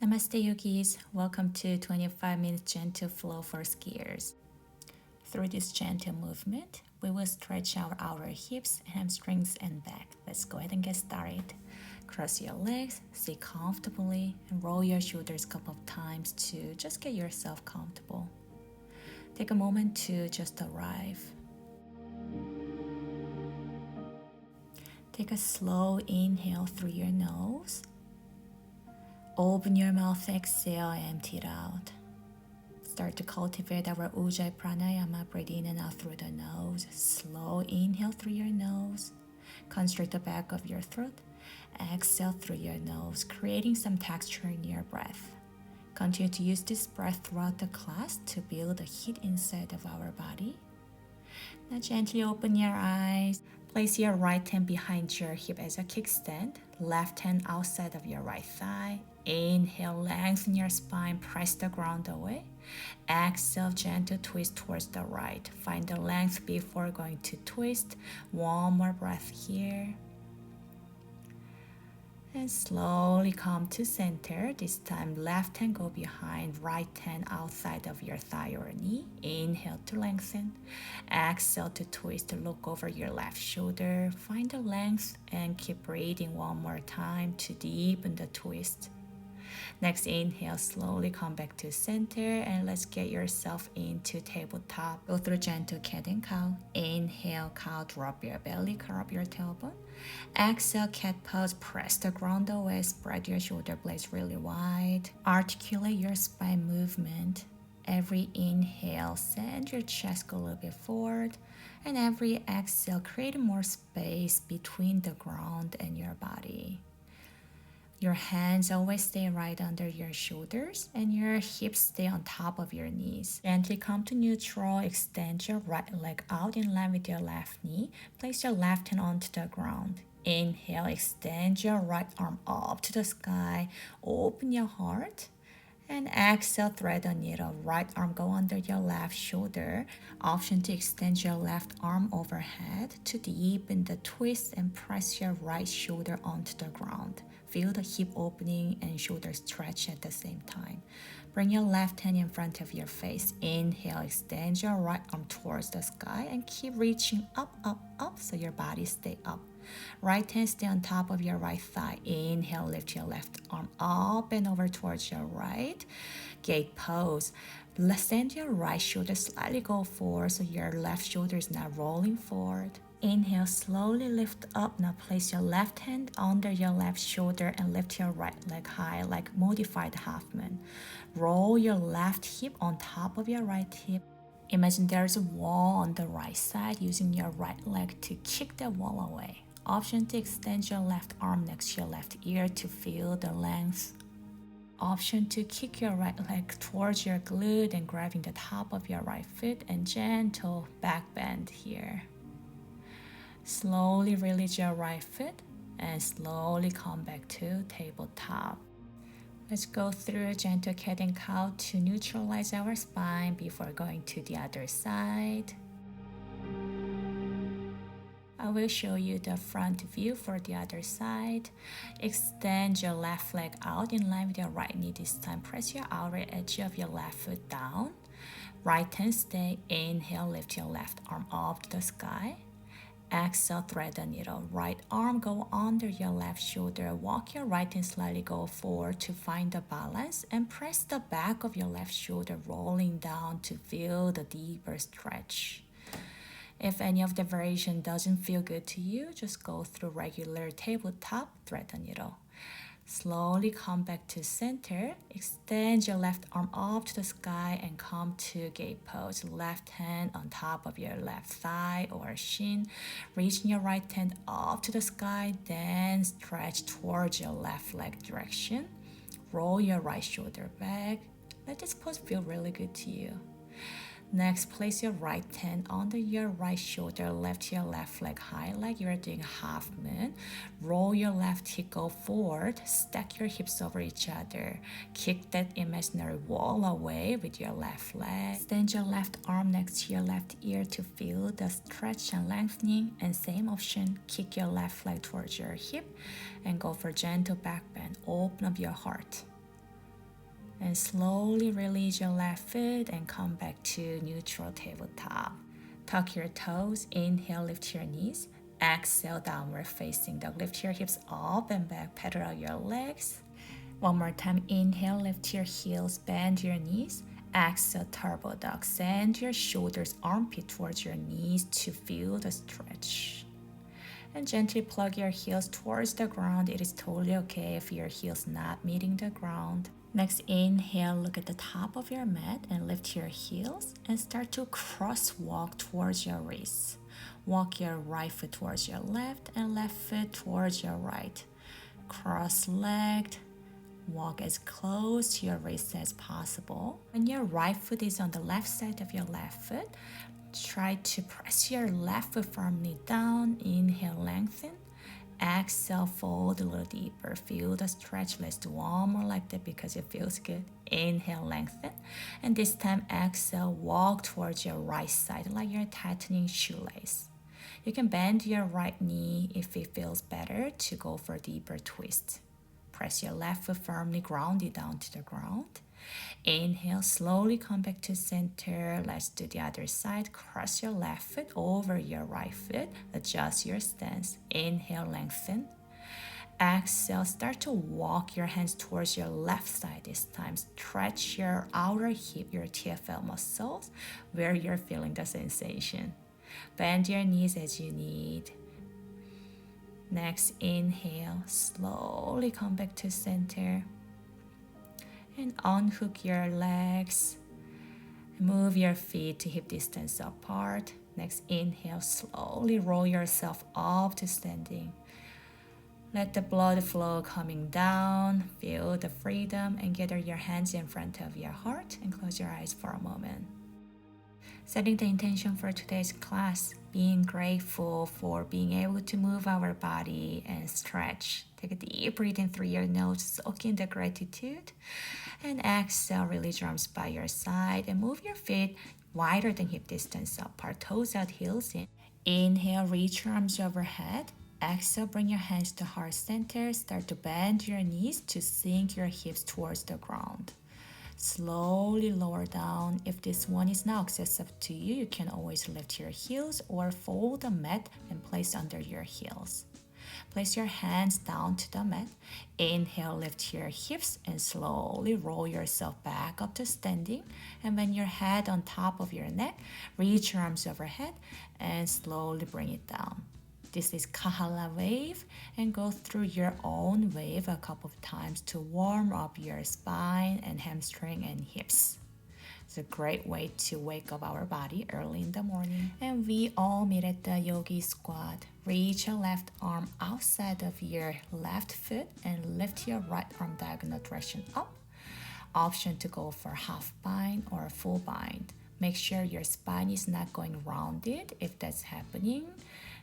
Namaste yogis, welcome to 25 minutes gentle flow for skiers. Through this gentle movement, we will stretch out our hips, hamstrings, and back. Let's go ahead and get started. Cross your legs, sit comfortably, and roll your shoulders a couple of times to just get yourself comfortable. Take a moment to just arrive. Take a slow inhale through your nose. Open your mouth, exhale, empty it out. Start to cultivate our Ujjayi Pranayama. Breathe in and out through the nose. Slow inhale through your nose. Constrict the back of your throat. Exhale through your nose, creating some texture in your breath. Continue to use this breath throughout the class to build the heat inside of our body. Now gently open your eyes. Place your right hand behind your hip as a kickstand. Left hand outside of your right thigh. Inhale, lengthen your spine, press the ground away. Exhale, gentle twist towards the right. Find the length before going to twist. One more breath here. And slowly come to center. This time left hand go behind, right hand outside of your thigh or knee. Inhale to lengthen. Exhale to twist. Look over your left shoulder. Find the length and keep breathing one more time to deepen the twist. Next inhale, slowly come back to center and let's get yourself into tabletop. Go through gentle cat and cow. Inhale, cow, drop your belly, curl up your tailbone. Exhale, cat pose, press the ground away, spread your shoulder blades really wide. Articulate your spine movement. Every inhale, send your chest go a little bit forward. And every exhale, create more space between the ground and your body. Your hands always stay right under your shoulders and your hips stay on top of your knees. Gently come to neutral, extend your right leg out in line with your left knee. Place your left hand onto the ground. Inhale, extend your right arm up to the sky. Open your heart. And exhale, thread the needle. Right arm go under your left shoulder. Option to extend your left arm overhead to deepen the twist and press your right shoulder onto the ground. Feel the hip opening and shoulder stretch at the same time. Bring your left hand in front of your face. Inhale, extend your right arm towards the sky and keep reaching up, up, up so your body stay up. Right hand stay on top of your right thigh. Inhale, lift your left arm up and over towards your right. Gate pose. Send your right shoulder slightly go forward so your left shoulder is not rolling forward. Inhale, slowly lift up. Now place your left hand under your left shoulder and lift your right leg high like modified half-man. Roll your left hip on top of your right hip. Imagine there's a wall on the right side using your right leg to kick the wall away. Option to extend your left arm next to your left ear to feel the length. Option to kick your right leg towards your glute and grabbing the top of your right foot and gentle back bend here. Slowly release your right foot and slowly come back to tabletop. Let's go through a gentle cat and cow to neutralize our spine before going to the other side. I will show you the front view for the other side. Extend your left leg out in line with your right knee this time. Press your outer edge of your left foot down. Right hand stay. Inhale, lift your left arm up to the sky. Exhale, thread the needle. Right arm go under your left shoulder. Walk your right hand slightly go forward to find the balance and press the back of your left shoulder rolling down to feel the deeper stretch. If any of the variation doesn't feel good to you, just go through regular tabletop, thread the needle. Slowly come back to center. Extend your left arm up to the sky and come to gate pose. Left hand on top of your left thigh or shin. Reaching your right hand up to the sky, then stretch towards your left leg direction. Roll your right shoulder back. Let this pose feel really good to you. Next, place your right hand under your right shoulder, lift your left leg high like you're doing a half moon. Roll your left hip, go forward, stack your hips over each other. Kick that imaginary wall away with your left leg. Extend your left arm next to your left ear to feel the stretch and lengthening. And same option, kick your left leg towards your hip and go for gentle back bend. Open up your heart. And slowly release your left foot and come back to neutral tabletop. Tuck your toes, inhale, lift your knees. Exhale, downward facing dog. Lift your hips up and back, pedal your legs. One more time, inhale, lift your heels, bend your knees. Exhale, turbo dog. Send your shoulders, armpit towards your knees to feel the stretch. And gently plug your heels towards the ground. It is totally okay if your heels not meeting the ground. Next, inhale, look at the top of your mat and lift your heels and start to crosswalk towards your wrists. Walk your right foot towards your left and left foot towards your right. Cross-legged. Walk as close to your wrist as possible. When your right foot is on the left side of your left foot, try to press your left foot firmly down. Inhale, lengthen. Exhale, fold a little deeper. Feel the stretch. Let's do one more like that because it feels good. Inhale, lengthen. And this time, exhale, walk towards your right side like you're tightening shoelace. You can bend your right knee if it feels better to go for a deeper twist. Press your left foot firmly grounded down to the ground. Inhale, slowly come back to center. Let's do the other side. Cross your left foot over your right foot. Adjust your stance. Inhale, lengthen. Exhale, start to walk your hands towards your left side this time. Stretch your outer hip, your TFL muscles, where you're feeling the sensation. Bend your knees as you need. Next, inhale, slowly come back to center. And unhook your legs. Move your feet to hip distance apart. Next, inhale, slowly roll yourself up to standing. Let the blood flow coming down. Feel the freedom and gather your hands in front of your heart and close your eyes for a moment. Setting the intention for today's class, being grateful for being able to move our body and stretch. Take a deep breath in through your nose, soak in the gratitude. And exhale, release your arms by your side and move your feet wider than hip distance apart, toes out, heels in. Inhale, reach your arms overhead. Exhale, bring your hands to heart center. Start to bend your knees to sink your hips towards the ground. Slowly lower down. If this one is not accessible to you, you can always lift your heels or fold the mat and place under your heels. Place your hands down to the mat. Inhale, lift your hips and slowly roll yourself back up to standing. And when your head on top of your neck, reach your arms overhead and slowly bring it down. This is Kahala Wave, and go through your own wave a couple of times to warm up your spine and hamstring and hips. It's a great way to wake up our body early in the morning. And we all meet at the yogi squat. Reach your left arm outside of your left foot and lift your right arm diagonal direction up. Option to go for half bind or full bind. Make sure your spine is not going rounded. If that's happening,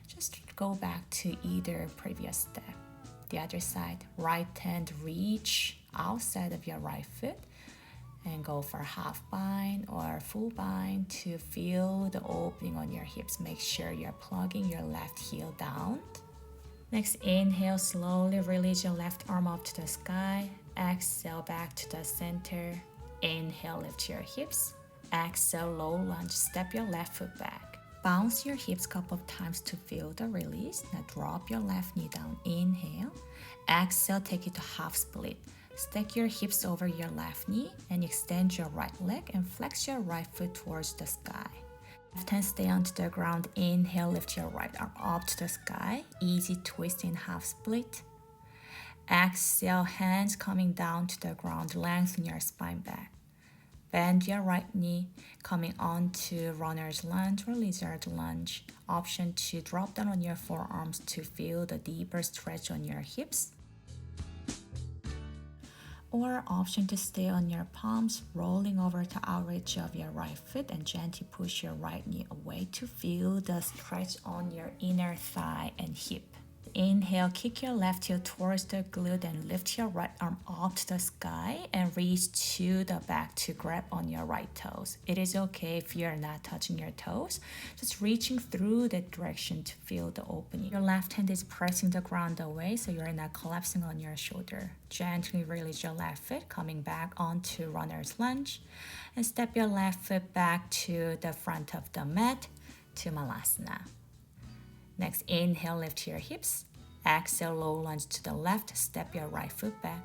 just go back to either previous step. The other side, right hand reach outside of your right foot and go for half bind or full bind to feel the opening on your hips. Make sure you're plugging your left heel down. Next, inhale, slowly release your left arm up to the sky. Exhale, back to the center. Inhale, lift your hips. Exhale, low lunge, step your left foot back. Bounce your hips a couple of times to feel the release. Now drop your left knee down. Inhale. Exhale, take it to half split. Stack your hips over your left knee and extend your right leg and flex your right foot towards the sky. Left hand stay onto the ground. Inhale, lift your right arm up to the sky. Easy twist in half split. Exhale, hands coming down to the ground. Lengthen your spine back. Bend your right knee, coming onto runner's lunge or lizard lunge. Option to drop down on your forearms to feel the deeper stretch on your hips. Or option to stay on your palms, rolling over the outer of your right foot and gently push your right knee away to feel the stretch on your inner thigh and hip. inhale, kick your left heel towards the glute and lift your right arm up to the sky and reach to the back to grab on your right toes. It is okay if you're not touching your toes, just reaching through that direction to feel the opening. Your left hand is pressing the ground away so you're not collapsing on your shoulder. Gently release your left foot, coming back onto runner's lunge, and step your left foot back to the front of the mat to Malasana. Next, inhale, lift your hips. Exhale, low lunge to the left. Step your right foot back,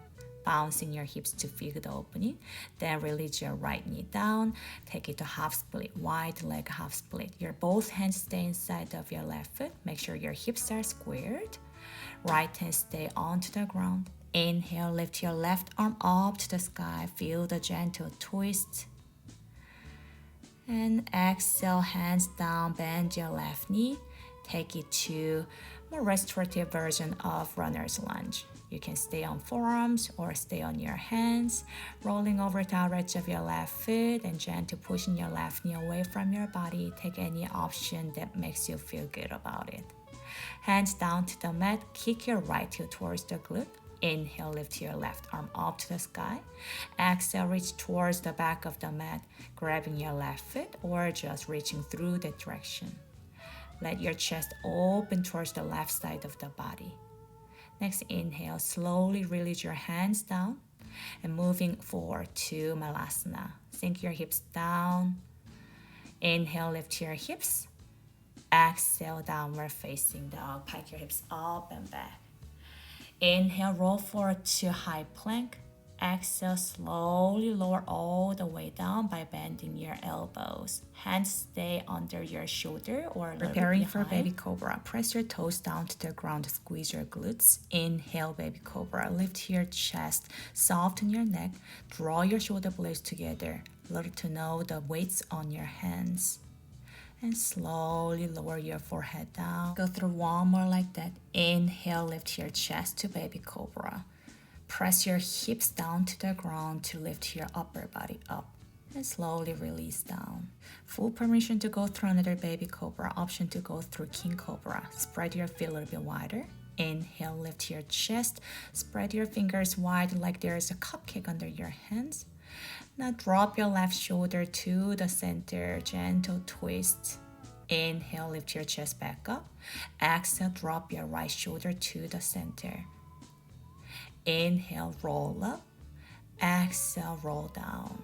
bouncing your hips to feel the opening. Then release your right knee down. Take it to half split, wide leg half split. Your both hands stay inside of your left foot. Make sure your hips are squared. Right hand stay onto the ground. Inhale, lift your left arm up to the sky. Feel the gentle twist. And exhale, hands down, bend your left knee. Take it to more restorative version of runner's lunge. You can stay on forearms or stay on your hands, rolling over the outer of your left foot and gently pushing your left knee away from your body. Take any option that makes you feel good about it. Hands down to the mat, kick your right heel towards the glute. Inhale, lift your left arm up to the sky. Exhale, reach towards the back of the mat, grabbing your left foot or just reaching through the direction. Let your chest open towards the left side of the body. Next, inhale, slowly release your hands down and moving forward to Malasana. Sink your hips down. Inhale, lift your hips. Exhale, downward facing dog. Pike your hips up and back. Inhale, roll forward to high plank. Exhale, slowly lower all the way down by bending your elbows. Hands stay under your shoulder or preparing for baby cobra. Press your toes down to the ground, squeeze your glutes. Inhale, baby cobra. Lift your chest, soften your neck, draw your shoulder blades together. Little to know the weights on your hands. And slowly lower your forehead down. Go through one more like that. Inhale, lift your chest to baby cobra. Press your hips down to the ground to lift your upper body up. And slowly release down. Full permission to go through another baby cobra. Option to go through king cobra. Spread your feet a little bit wider. Inhale, lift your chest. Spread your fingers wide like there is a cupcake under your hands. Now drop your left shoulder to the center. Gentle twist. Inhale, lift your chest back up. Exhale, drop your right shoulder to the center. Inhale, roll up. Exhale, roll down.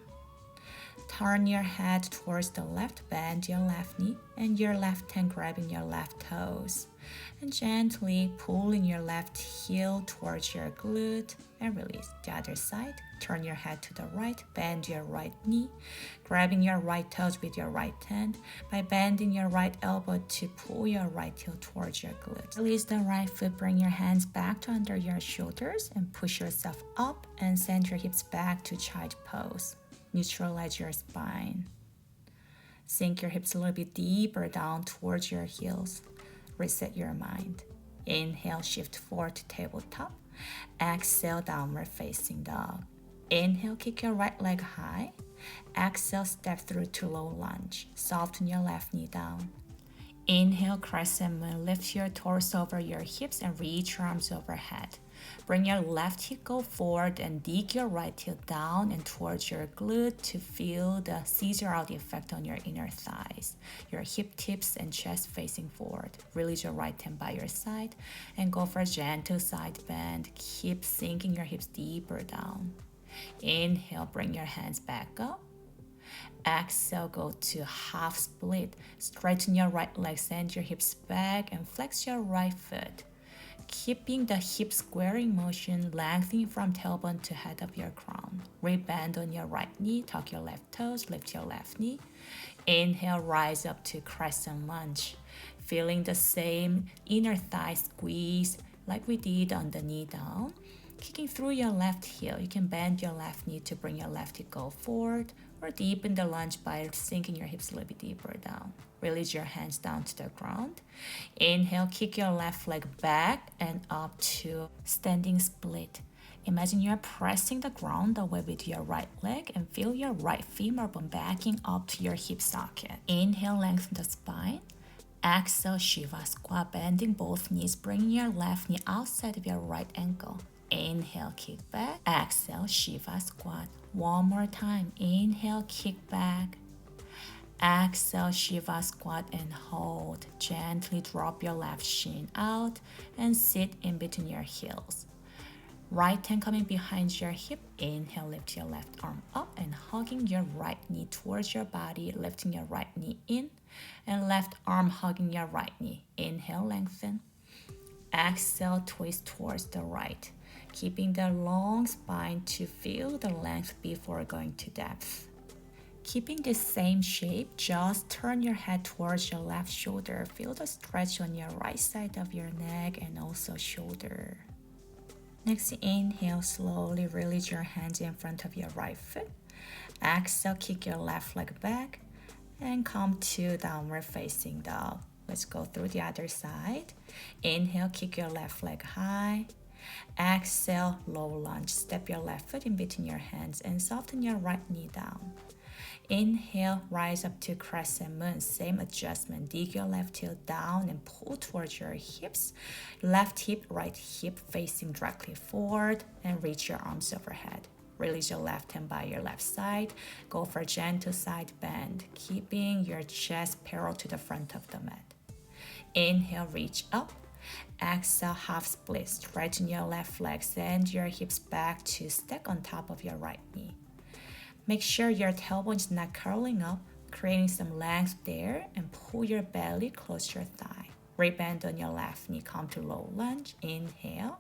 Turn your head towards the left, bend your left knee, and your left hand grabbing your left toes. And gently pulling your left heel towards your glute and release. The other side, turn your head to the right, bend your right knee, grabbing your right toes with your right hand by bending your right elbow to pull your right heel towards your glute. Release the right foot, bring your hands back to under your shoulders and push yourself up and send your hips back to child pose. Neutralize your spine. Sink your hips a little bit deeper down towards your heels. Reset your mind. Inhale, shift forward to tabletop. Exhale, downward facing dog. Inhale, kick your right leg high. Exhale, step through to low lunge. Soften your left knee down. Inhale, crescent moon. Lift your torso over your hips and reach your arms overhead. Bring your left hip go forward and dig your right heel down and towards your glute to feel the scissor out effect on your inner thighs. Your hip tips and chest facing forward. Release your right hand by your side and go for a gentle side bend. Keep sinking your hips deeper down. Inhale, bring your hands back up. Exhale, go to half split. Straighten your right leg, send your hips back and flex your right foot. Keeping the hip squaring motion, lengthening from tailbone to head of your crown. Rebend on your right knee, tuck your left toes, lift your left knee. Inhale, rise up to crescent lunge. Feeling the same inner thigh squeeze like we did on the knee down. Kicking through your left heel, you can bend your left knee to bring your left hip go forward or deepen the lunge by sinking your hips a little bit deeper down. Release your hands down to the ground. Inhale, kick your left leg back and up to standing split. Imagine you're pressing the ground away with your right leg and feel your right femur bone backing up to your hip socket. Inhale, lengthen the spine. Exhale, Shiva squat, bending both knees, bringing your left knee outside of your right ankle. Inhale, kick back. Exhale, Shiva squat. One more time. Inhale, kick back. Exhale, Shiva squat and hold. Gently drop your left shin out and sit in between your heels. Right hand coming behind your hip. Inhale, lift your left arm up and hugging your right knee towards your body, lifting your right knee in, and left arm hugging your right knee. Inhale, lengthen. Exhale, twist towards the right, keeping the long spine to feel the length before going to depth. Keeping the same shape, just turn your head towards your left shoulder. Feel the stretch on your right side of your neck and also shoulder. Next, inhale, slowly release your hands in front of your right foot. Exhale, kick your left leg back and come to downward facing dog. Let's go through the other side. Inhale, kick your left leg high. Exhale, low lunge. Step your left foot in between your hands and soften your right knee down. Inhale, rise up to crescent moon. Same adjustment. Dig your left heel down and pull towards your hips. Left hip, right hip facing directly forward and reach your arms overhead. Release your left hand by your left side. Go for a gentle side bend, keeping your chest parallel to the front of the mat. Inhale, reach up. Exhale, half split. Straighten your left leg. Send your hips back to stack on top of your right knee. Make sure your tailbone is not curling up, creating some length there, and pull your belly close to your thigh. Rebend on your left knee, come to low lunge. Inhale,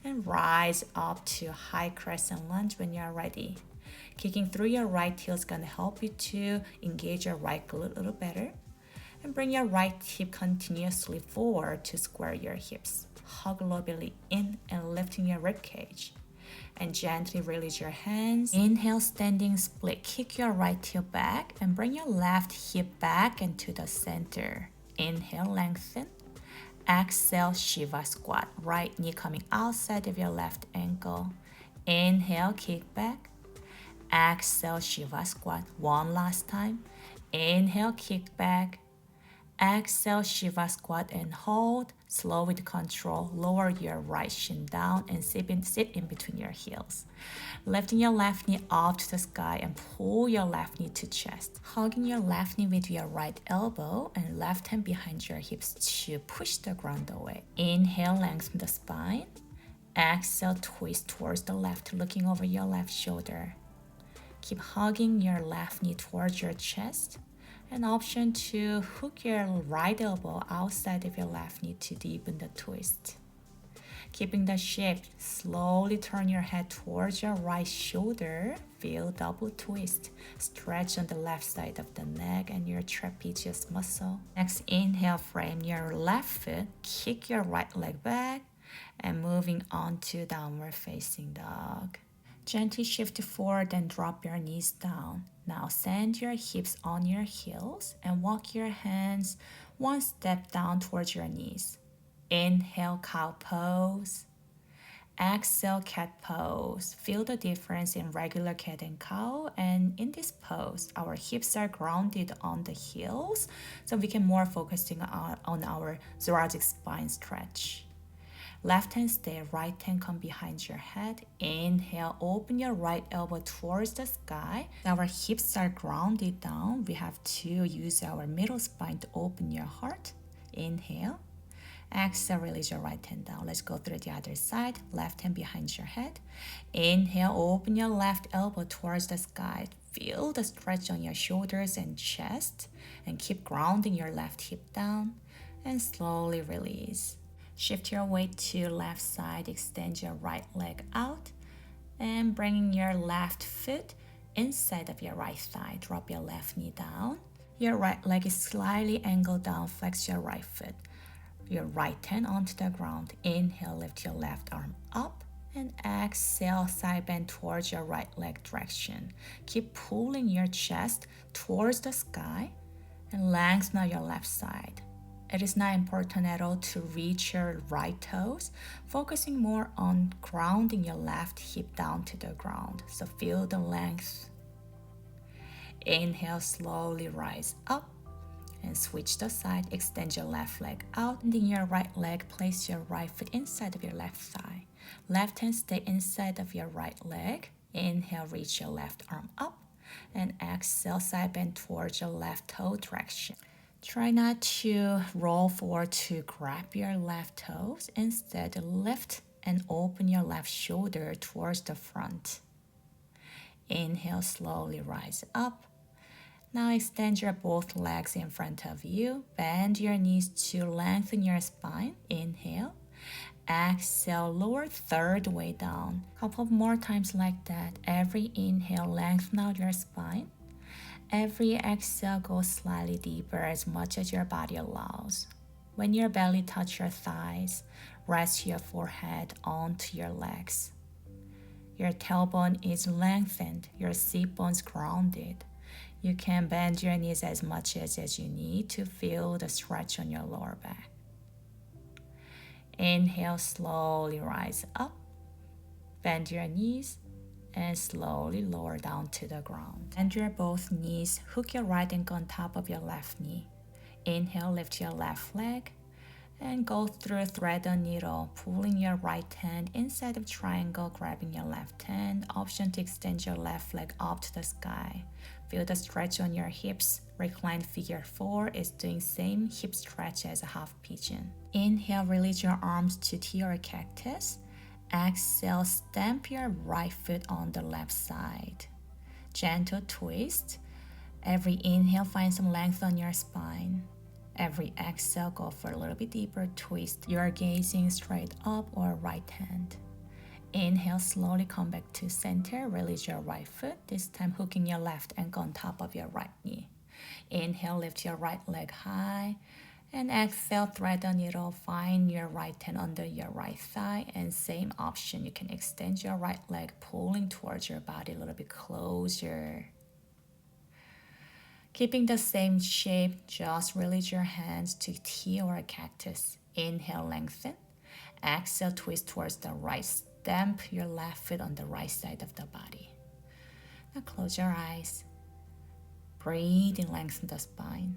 and rise up to high crescent lunge when you're ready. Kicking through your right heel is going to help you to engage your right glute a little better. And bring your right hip continuously forward to square your hips. Hug low belly in and lifting your rib cage. And gently release your hands. Inhale, standing split. Kick your right heel back and bring your left hip back into the center. Inhale, lengthen. Exhale, Shiva squat. Right knee coming outside of your left ankle. Inhale, kick back. Exhale, Shiva squat. One last time. Inhale, kick back. Exhale, Shiva squat and hold. Slow with control. Lower your right shin down and sit in between your heels. Lifting your left knee up to the sky and pull your left knee to chest. Hugging your left knee with your right elbow and left hand behind your hips to push the ground away. Inhale, lengthen the spine. Exhale, twist towards the left, looking over your left shoulder. Keep hugging your left knee towards your chest. An option to hook your right elbow outside of your left knee to deepen the twist. Keeping the shape, slowly turn your head towards your right shoulder. Feel double twist. Stretch on the left side of the neck and your trapezius muscle. Next, inhale, frame your left foot. Kick your right leg back and moving on to downward facing dog. Gently shift forward and drop your knees down. Now send your hips on your heels and walk your hands one step down towards your knees. Inhale, cow pose. Exhale, cat pose. Feel the difference in regular cat and cow. And in this pose, our hips are grounded on the heels, so we can more focusing on our thoracic spine stretch. Left hand stay, right hand come behind your head. Inhale, open your right elbow towards the sky. Our hips are grounded down. We have to use our middle spine to open your heart. Inhale. Exhale, release your right hand down. Let's go through the other side. Left hand behind your head. Inhale, open your left elbow towards the sky. Feel the stretch on your shoulders and chest. And keep grounding your left hip down. And slowly release. Shift your weight to left side, extend your right leg out, and bringing your left foot inside of your right thigh. Drop your left knee down. Your right leg is slightly angled down, flex your right foot. Your right hand onto the ground. Inhale, lift your left arm up, and exhale, side bend towards your right leg direction. Keep pulling your chest towards the sky, and lengthen your left side. It is not important at all to reach your right toes, focusing more on grounding your left hip down to the ground. So feel the length. Inhale, slowly rise up. And switch the side, extend your left leg out. And in your right leg, place your right foot inside of your left thigh. Left hand stay inside of your right leg. Inhale, reach your left arm up. And exhale, side bend towards your left toe direction. Try not to roll forward to grab your left toes. Instead, lift and open your left shoulder towards the front. Inhale, slowly rise up. Now extend your both legs in front of you. Bend your knees to lengthen your spine. Inhale. Exhale, lower third way down. Couple more times like that. Every inhale, lengthen out your spine. Every exhale, go slightly deeper as much as your body allows. When your belly touches your thighs, rest your forehead onto your legs. Your tailbone is lengthened, your sit bones grounded. You can bend your knees as much as you need to feel the stretch on your lower back. Inhale, slowly rise up. Bend your knees and slowly lower down to the ground. Bend your both knees, hook your right ankle on top of your left knee. Inhale, lift your left leg and go through thread or needle, pulling your right hand inside of triangle, grabbing your left hand. Option to extend your left leg up to the sky. Feel the stretch on your hips. Recline Figure 4 is doing same hip stretch as a half pigeon. Inhale, release your arms to T or cactus. Exhale, stamp your right foot on the left side. Gentle twist. Every inhale, find some length on your spine. Every exhale, go for a little bit deeper twist. You are gazing straight up or right hand. Inhale, slowly come back to center. Release your right foot, this time hooking your left ankle on top of your right knee. Inhale, lift your right leg high. And exhale, thread the needle. Find your right hand under your right thigh. And same option, you can extend your right leg, pulling towards your body a little bit closer. Keeping the same shape, just release your hands to T or a cactus. Inhale, lengthen. Exhale, twist towards the right. Stamp your left foot on the right side of the body. Now close your eyes. Breathe in, lengthen the spine.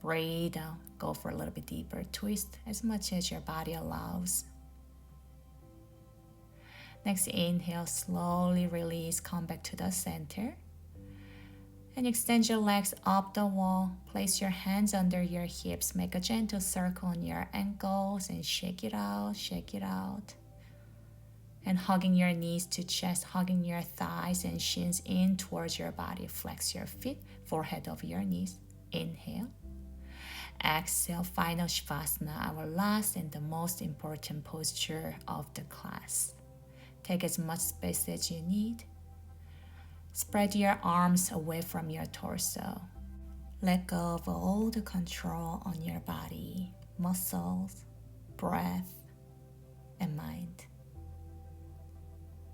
Breathe out, go for a little bit deeper twist as much as your body allows. Next inhale, slowly release, come back to the center. And extend your legs up the wall. Place your hands under your hips. Make a gentle circle on your ankles and shake it out, shake it out. And hugging your knees to chest, hugging your thighs and shins in towards your body. Flex your feet, forehead over your knees. Inhale. Exhale, final Shavasana, our last and the most important posture of the class. Take as much space as you need. Spread your arms away from your torso. Let go of all the control on your body, muscles, breath, and mind.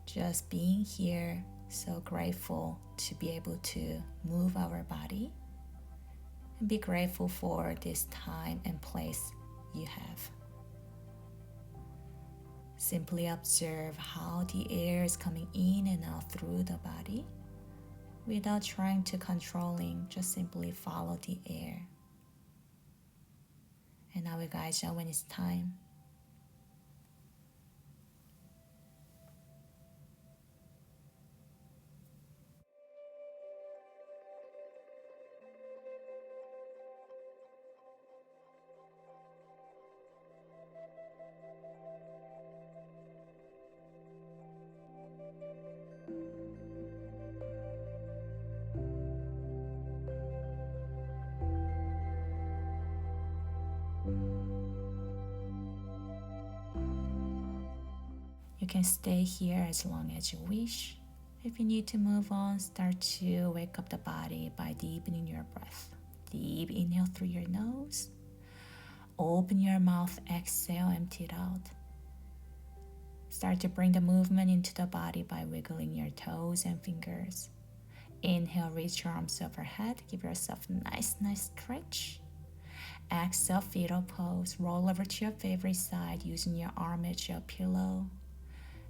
Just being here, so grateful to be able to move our body and be grateful for this time and place you have. Simply observe how the air is coming in and out through the body. Without trying to controlling, just simply follow the air. And I will guide you when it's time. You can stay here as long as you wish. If you need to move on, start to wake up the body by deepening your breath. Deep inhale through your nose. Open your mouth, exhale, empty it out. Start to bring the movement into the body by wiggling your toes and fingers. Inhale, reach your arms overhead. Give yourself a nice stretch. Exhale, fetal pose. Roll over to your favorite side using your arm as your pillow.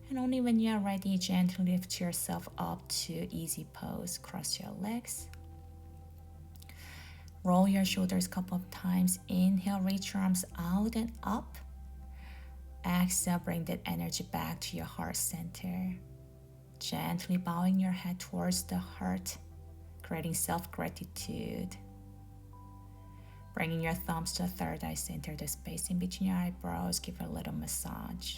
And only when you are ready, gently lift yourself up to easy pose. Cross your legs. Roll your shoulders a couple of times. Inhale, reach your arms out and up. Exhale, bring that energy back to your heart center. Gently bowing your head towards the heart, creating self-gratitude. Bringing your thumbs to the third eye center, the space in between your eyebrows. Give a little massage.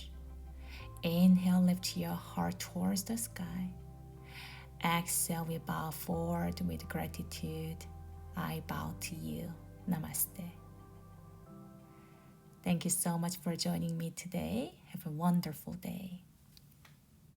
Inhale, lift your heart towards the sky. Exhale, we bow forward with gratitude. I bow to you. Namaste. Thank you so much for joining me today. Have a wonderful day.